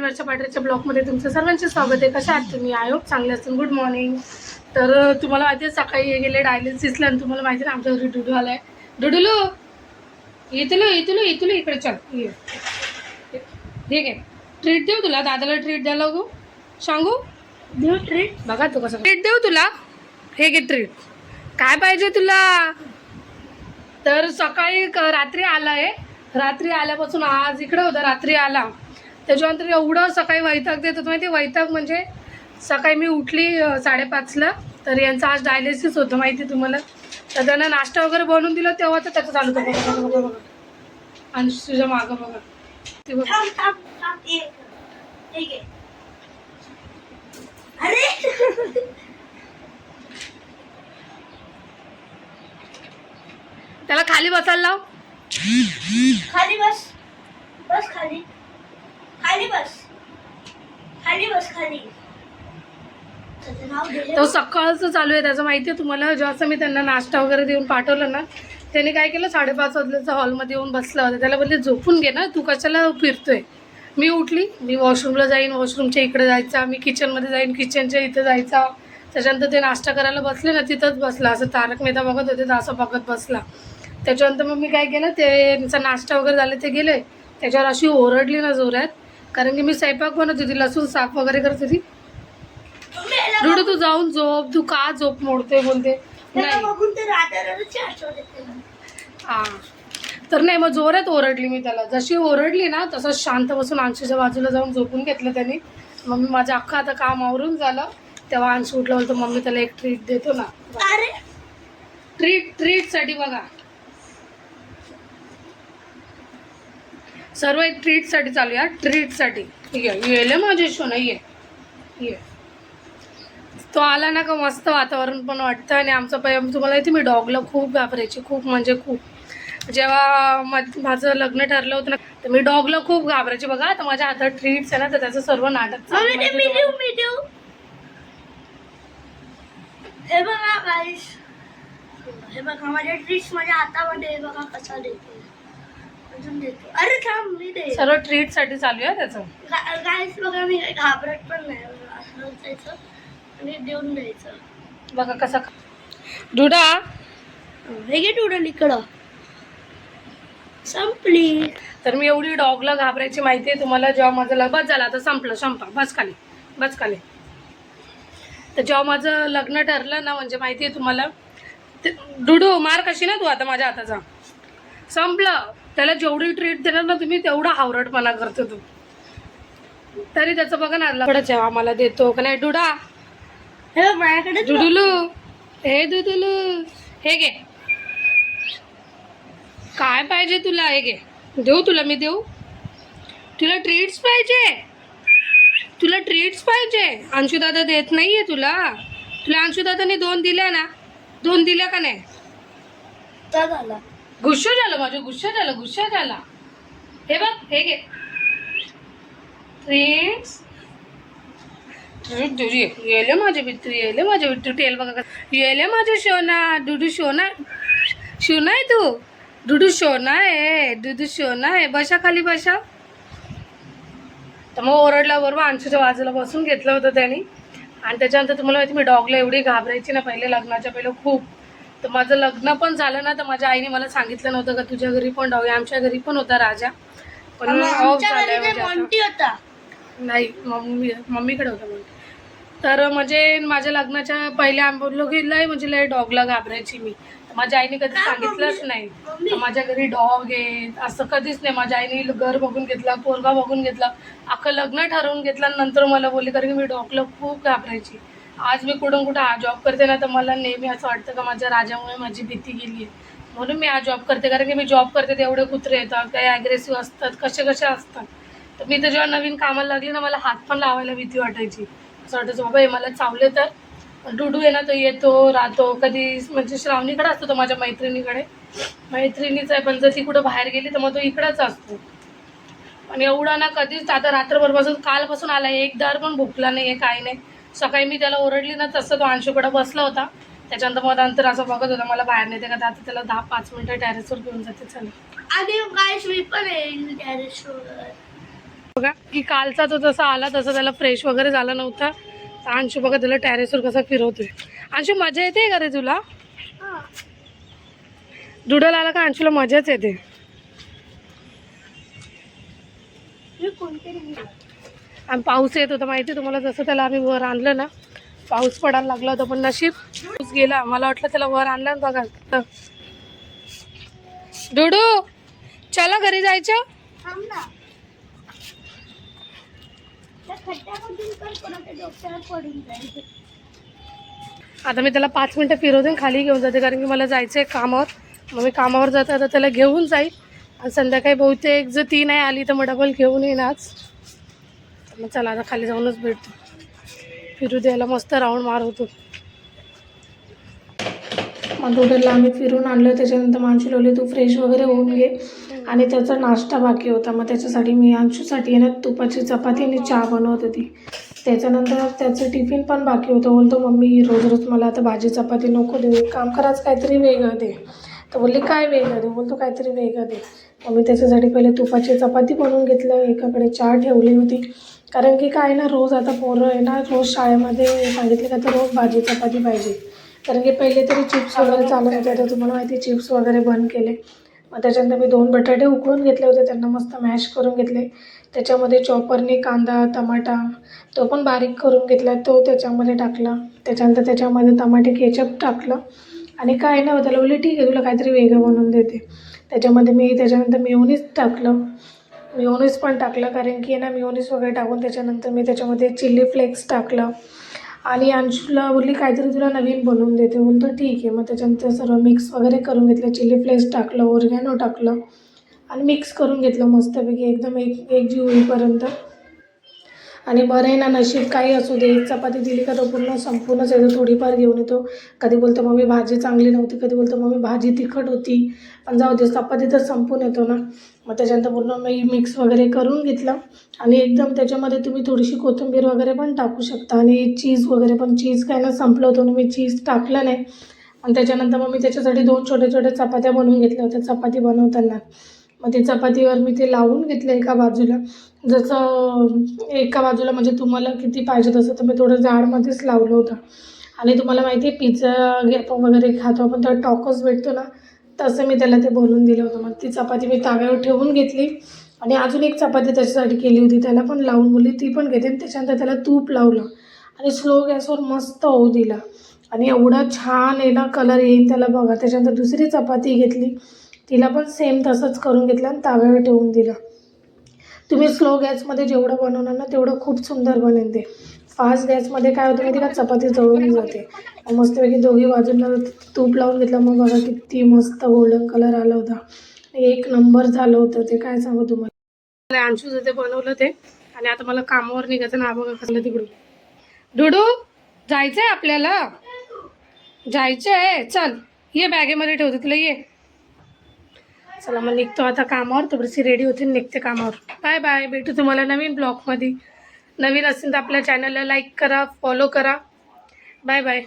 वरच्या पाठीच्या ब्लॉगमध्ये तुमचं सर्वांचे स्वागत आहे. कशा आहात तुम्ही? आय होप चांगले असतील. Good morning. तर तुम्हाला माहिती आहे सकाळी हे गेले डायलिसिसला आणि तुम्हाला माहिती आहे ना आमच्या घरी डुडू आलाय. डुडुलू इथुलू इकडे चल. ठीक आहे, ट्रीट देऊ तुला. दादाला ट्रीट द्यायला गो सांगू देऊ ट्रीट. बघा तू कसं ट्रीट देऊ तुला. हे घे ट्रीट. काय पाहिजे तुला? तर सकाळी रात्री आलाय. रात्री आल्यापासून आज इकडे होता. रात्री आला त्याच्यानंतर एवढं सकाळी वैताग देत होतं माहिती. वैताग म्हणजे सकाळी मी उठली 5:30ला. तर यांचं आज डायलिसिस होतं माहिती तुम्हाला. तर त्यांना नाश्ता वगैरे बनवून दिला तेव्हा तर त्याचं चालू होतं. बघा आणि तुझ्या मागं बघा ते बघा. त्याला खाली बसायला लाव. खाली बस. बस खाली. खाली बस. खाली बस. खाली. तो सकाळचं चालू आहे त्याचं माहिती आहे तुम्हाला. जेव्हा मी त्यांना नाश्ता वगैरे देऊन पाठवलं ना त्याने काय केलं 5:30 वाजल्याचा हॉलमध्ये येऊन बसला होता. त्याला बोलले झोपून घे ना, तू कशाला फिरतोय. मी उठली, मी वॉशरूमला जाईन, वॉशरूमच्या इकडे जायचा, मी किचनमध्ये जाईन, किचनच्या इथं जायचा. त्याच्यानंतर ते नाश्ता करायला बसले ना तिथंच बसला. असं तारक मेहता बघत होते तर असं बघत बसला. त्याच्यानंतर मग मी काय केलं, त्यांचा नाश्ता वगैरे झाले ते गेले. त्याच्यावर अशी ओरडली ना जोरात, कारण की मी स्वयंपाक बनवत होती, लसूण साफ वगैरे करत होती. डुडू तू जाऊन झोप, तू का झोप मोडते बोलते. हां तर नाही, मग जोरात ओरडली मी त्याला. जशी ओरडली ना तसंच शांत बसून अंशूच्या बाजूला जाऊन झोपून घेतलं त्यांनी. मग मी माझं अख्खा आता काम आवरून झालं तेव्हा अंशू उठलं बोलतो मम्मी त्याला एक ट्रीट देतो ना. ट्रीटसाठी बघा सर्व एक ट्रीटसाठी चालू आहे. ट्रीटसाठी ठीक आहे. येले माझे शोना ये. तो आला ना का मस्त वातावरण पण वाटतं. आणि आमचं तुम्हाला येते मी डॉगला खूप घाबरायची, खूप म्हणजे खूप. जेव्हा माझं लग्न ठरलं होतं ना तर मी डॉगला खूप घाबरायची. बघा आता माझ्या हातात ट्रीट्स आहे ना तर त्याचं सर्व नाटक हे बघा गाईस, हे बघा माझ्या ट्रीट्स माझ्या हातामध्ये. हे बघा कसा देतो, अजून देतो. अरे थांब, मी दे. सर्व ट्रीटसाठी चालू आहे त्याचं. गाईस बघा मी घाबरत पण नाही. असं द्यायचं आणि देऊन द्यायचं. बघा कसा डुडा. हे घे डुडल इकडं. संपली. तर मी एवढी डॉगला घाबरायची माहिती आहे तुम्हाला. जेव्हा माझं लग्न झालं आता संपलं संपा बस खाली. तर जेव्हा माझं लग्न ठरलं ना म्हणजे माहिती आहे तुम्हाला ते डुडू मार कशी ना तू आता माझ्या हाताचा. संपलं. त्याला जेवढी ट्रीट देणार ना तुम्ही तेवढा हावरटपणा करतो तू. तरी त्याचं बघा ना लकडच आहे आम्हाला देतो का नाही. डुडा हे माझ्याकडे डुडुलू, हे दुदुलू, हे घे. काय पाहिजे तुला? हे घे. देऊ तुला, मी देऊ तुला. ट्रीट्स पाहिजे. अंशू दादा देत नाहीये तुला. अंशू दादाने 2 दिल्या ना. 2 दिल्या का नाही? झाला. गुस्सा झाला माझं. गुस्सा झाला. हे बघ, हे घे ट्रीट्स. येले माझे बिट्टू टेल बघा कसं येले माझे शोना. डुडू शोना आहे तू. डुडू शोना आहे. बसा खाली बसा. तर मग ओरडला बरोबर अंशूच्या बाजूला बसून घेतलं होतं त्यांनी. आणि त्याच्यानंतर तुम्हाला माहिती मी डॉगला एवढी घाबरायची ना पहिले, लग्नाच्या पहिलं खूप. तर माझं लग्न पण झालं ना तर माझ्या आईने मला सांगितलं नव्हतं का तुझ्या घरी पण डॉग आहे. आमच्या घरी पण होता राजा, पण ऑफ झालाय होता. नाही मम्मीकडे होता म्हणते. तर म्हणजे माझ्या लग्नाच्या पहिल्या आंबोलोगीला म्हणजे लय डॉगला घाबरायची मी. माझ्या आईने कधी सांगितलंच नाही माझ्या घरी डॉग आहे असं, कधीच नाही. माझ्या आईने घर बघून घेतला, पोरगा बघून घेतला, अख्खं लग्न ठरवून घेतलं. नंतर मला बोलले कारण की मी डॉगला खूप घाबरायची. आज मी कुठून जॉब करते ना तर मला नेहमी असं वाटतं का माझ्या राजामुळे माझी भीती गेली आहे. म्हणून मी आज जॉब करते. कारण की मी जॉब करते ते एवढे कुत्रे येतात, काही ॲग्रेसिव्ह असतात, कसे असतात. तर मी तर जेव्हा नवीन कामाला लागली ना मला हात पण लावायला भीती वाटायची. असं वाटायचं बाबा हे मला चावले तर. डुडू आहे ना तो येतो राहतो. कधी म्हणजे श्रावणीकडे असतो तो माझ्या मैत्रिणीच आहे, पण जर ती कुठं बाहेर गेली तर मग तो इकडंच असतो. पण एवढा ना कधीच आता रात्रभरपासून कालपासून आला एक दार पण भुकला नाही आहे, काही नाही. सकाळी मी त्याला ओरडली ना तसं तो अंशूकडे बसला होता. त्याच्यानंतर मग नंतर असं बघत होता मला बाहेर नेते का. आता त्याला 10-5 मिनिटं टेरेसवर घेऊन जाते. चला आणि गाईस मी पण येईल टेरेसवर. बघा की कालचा तो जसा आला तसा त्याला फ्रेश वगैरे झाला नव्हता. तर अंशू बघा त्याला टेरेसवर कसा फिरवतोय. अंशू मजा येते का रे तुला? डुडल आला का अंशूला मजाच येते. आणि पाऊस येत होता माहिती तुम्हाला, जसं त्याला आम्ही वर आणलं ना पाऊस पडायला लागला होता, पण नशीब पाऊस गेला. मला वाटलं त्याला वर आणलं बघा. डुडू चला घरी जायचं. आता मी त्याला 5 मिनिटं फिरवते खाली घेऊन जाते, कारण की मला जायचं आहे कामावर. मग मी कामावर जाता आता त्याला घेऊन जाईल. आणि संध्याकाळी बहुतेक जर ती नाही आली तर मग डबल घेऊन येईन आज. तर मग चला आता खाली जाऊनच भेटतो. फिरू द्यायला मस्त राऊंड मारवतो. मग डुडलला आम्ही फिरून आणलं. त्याच्यानंतर मग अंशू लावले तू फ्रेश वगैरे होऊन घे. आणि त्याचा नाश्ता बाकी होता, मग त्याच्यासाठी मी अंशूसाठी ना तुपाची चपाती आणि चहा बनवत होती. त्याच्यानंतर त्याचं टिफिन पण बाकी होतं. बोलतो मम्मी रोज रोज मला आता भाजी चपाती नको देऊ, काम करायचं काहीतरी वेगळं दे. तर बोलली काय वेगळं दे? बोलतो काहीतरी वेगळं दे. मग मी त्याच्यासाठी पहिले तुपाची चपाती बनवून घेतलं. एकाकडे चहा ठेवली होती, कारण की काय ना रोज आता पोरं आहे ना रोज शाळेमध्ये सांगितले का तर रोज भाजी चपाती पाहिजे. कारण की पहिले तरी चिप्स वगैरे चालत होते, आता तुम्हाला माहिती चिप्स वगैरे बंद केले. मग त्याच्यानंतर मी 2 बटाटे उकळून घेतले होते, त्यांना मस्त मॅश करून घेतले. त्याच्यामध्ये चॉपरने कांदा टमाटा तो पण बारीक करून घेतला, तो त्याच्यामध्ये टाकला. त्याच्यानंतर त्याच्यामध्ये टमाटे केचप टाकलं. आणि काय ना त्याला बोलले ठीक आहे तुला काहीतरी वेगळं बनवून देते. त्याच्यामध्ये मी त्याच्यानंतर मेयोनीज टाकलं. मेयोनीज पण टाकलं, कारण की ना मेयोनीज वगैरे टाकून त्याच्यानंतर मी त्याच्यामध्ये चिली फ्लेक्स टाकलं. आणि अंशूला बोलली काहीतरी तुला नवीन बनवून देते. बोलतो ठीक आहे. मग त्याच्यानंतर सर्व मिक्स वगैरे करून घेतलं. चिली फ्लेक्स टाकलं, ओरिगॅनो टाकलं आणि मिक्स करून घेतलं मस्तपैकी एकदम एकजीव होईपर्यंत. आणि बरं आहे ना नशीब काही असू दे, एक चपाती दिली का तो पूर्ण संपूर्णच येतो, थोडीफार घेऊन येतो. कधी बोलतो मम्मी भाजी चांगली नव्हती, कधी बोलतो मम्मी भाजी तिखट होती, पण जाऊ दे चपाती तर संपून येतो ना. मग त्याच्यानंतर पूर्ण मी मिक्स वगैरे करून घेतलं. आणि एकदम त्याच्यामध्ये तुम्ही थोडीशी कोथिंबीर वगैरे पण टाकू शकता. आणि चीज वगैरे पण, चीज काय ना संपलं होतं मी चीज टाकलं नाही. आणि त्याच्यानंतर मग मी त्याच्यासाठी 2 छोट्या छोट्या चपात्या बनवून घेतल्या होत्या चपाती बनवताना. मग ते चपातीवर मी ते लावून घेतलं एका बाजूला. जसं एका बाजूला म्हणजे तुम्हाला किती पाहिजे तसं, तर मी थोडं जाडमध्येच लावलं होतं. आणि तुम्हाला माहिती आहे पिझ्झा आपण वगैरे खातो आपण तर टॉकोस भेटतो ना, तसं मी त्याला ते बोलून दिलं होतं. मग ती चपाती मी ताव्यावर ठेवून घेतली. आणि अजून एक चपाती त्याच्यासाठी केली होती, त्याला पण लावून बोलली ती पण घेते. आणि त्याच्यानंतर त्याला तूप लावलं आणि स्लो गॅसवर मस्त होऊ दिला. आणि एवढा छान आहे ना कलर येईल त्याला बघा. त्याच्यानंतर दुसरी चपाती घेतली, तिला पण सेम तसंच करून घेतलं आणि ताव्यावर ठेवून दिलं. तुम्ही स्लो गॅसमध्ये जेवढं बनवणार ना तेवढं खूप सुंदर बनेल ते. फास्ट गॅसमध्ये काय होतं माहिती का चपाती जळून जाते. मस्तपैकी दोघी बाजूंना तूप लावून घेतलं. मग बघा किती मस्त गोल्डन कलर आला होता, एक नंबर झालं होतं ते, काय सांगू तुम्हाला. अंशूचं ते बनवलं ते. आणि आता मला कामावर निघायचं ना, बघा कसलं तिकडून. डुडू जायचं आहे आपल्याला, जायचं आहे, चल ये बॅगेमध्ये ठेवते तुला, ये. चला मग निघतो आता कामावर, थोडीशी रेडी होते निघते कामावर. बाय बाय, भेटू तुम्हाला नवीन ब्लॉगमध्ये. नवीन असेल तर आपल्या चॅनलला लाईक करा, फॉलो करा. Bye bye.